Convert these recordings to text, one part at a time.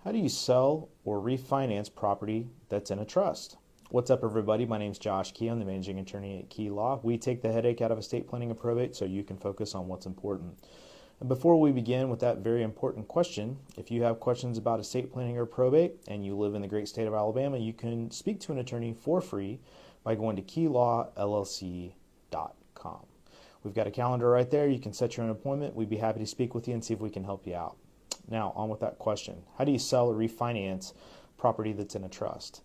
How do you sell or refinance property that's in a trust? What's up, everybody? My name's Josh Key. I'm the managing attorney at Key Law. We take the headache out of estate planning and probate so you can focus on what's important. And before we begin with that very important question, if you have questions about estate planning or probate and you live in the great state of Alabama, you can speak to an attorney for free by going to keylawllc.com. We've got a calendar right there. You can set your own appointment. We'd be happy to speak with you and see if we can help you out. Now, on with that question. How do you sell or refinance property that's in a trust?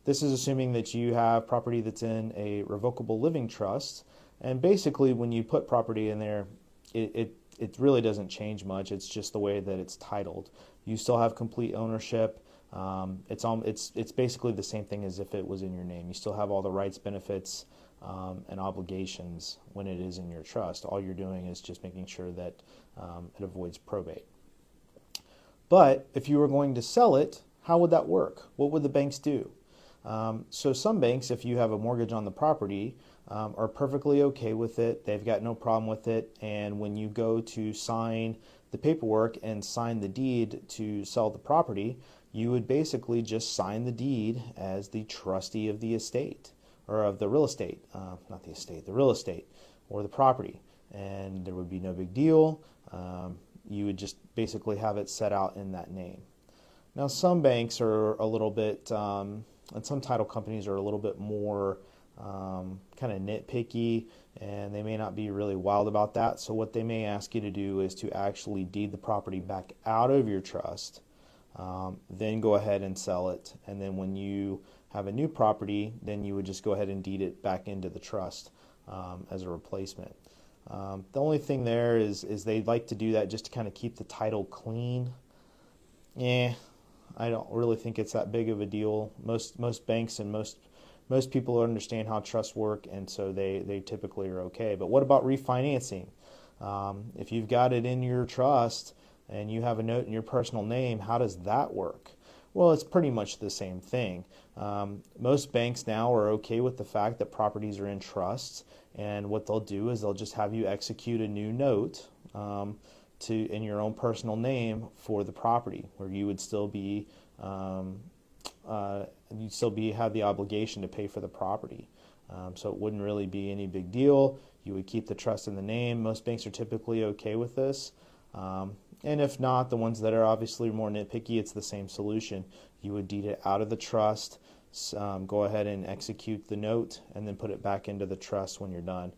This is assuming that you have property that's in a revocable living trust. And basically, when you put property in there, it really doesn't change much. It's just the way that it's titled. You still have complete ownership. It's basically the same thing as if it was in your name. You still have all the rights, benefits, and obligations when it is in your trust. All you're doing is just making sure that it avoids probate. But if you were going to sell it, how would that work? What would the banks do? So some banks, if you have a mortgage on the property, are perfectly okay with it. They've got no problem with it. And when you go to sign the paperwork and sign the deed to sell the property, you would basically just sign the deed as the trustee of the estate, or of the real estate, not the estate, the real estate or the property. And there would be no big deal. You would just basically have it set out in that name. Now, some banks are a little bit, and some title companies are a little bit more kind of nitpicky, and they may not be really wild about that. So what they may ask you to do is to actually deed the property back out of your trust, then go ahead and sell it. And then when you have a new property, then you would just go ahead and deed it back into the trust as a replacement. The only thing there is they'd like to do that just to kind of keep the title clean. I don't really think it's that big of a deal. Most banks and most people understand how trusts work, and so they typically are okay. But what about refinancing? If you've got it in your trust and you have a note in your personal name, how does that work? Well, it's pretty much the same thing. Most banks now are okay with the fact that properties are in trusts, and what they'll do is they'll just have you execute a new note in your own personal name for the property, where you would still be have the obligation to pay for the property. So it wouldn't really be any big deal. You would keep the trust in the name. Most banks are typically okay with this. And if not, the ones that are obviously more nitpicky, it's the same solution. You would deed it out of the trust, go ahead and execute the note, and then put it back into the trust when you're done.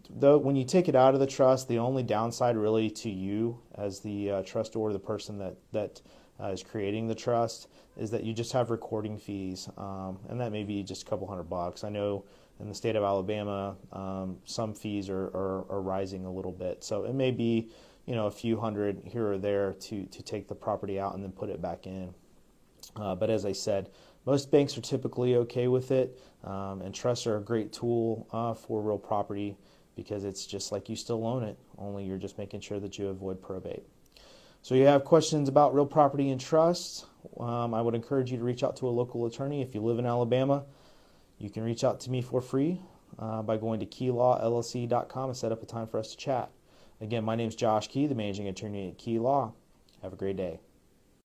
Though when you take it out of the trust, the only downside really to you as the trustor or the person that is creating the trust is that you just have recording fees, and that may be just a couple $100. I know in the state of Alabama, some fees are rising a little bit, so it may be a few hundred here or there to take the property out and then put it back in. But as I said, most banks are typically okay with it, and trusts are a great tool for real property because it's just like you still own it, only you're just making sure that you avoid probate. So you have questions about real property and trusts, I would encourage you to reach out to a local attorney. If you live in Alabama, you can reach out to me for free by going to keylawllc.com and set up a time for us to chat. Again, my name is Josh Key, the managing attorney at Key Law. Have a great day.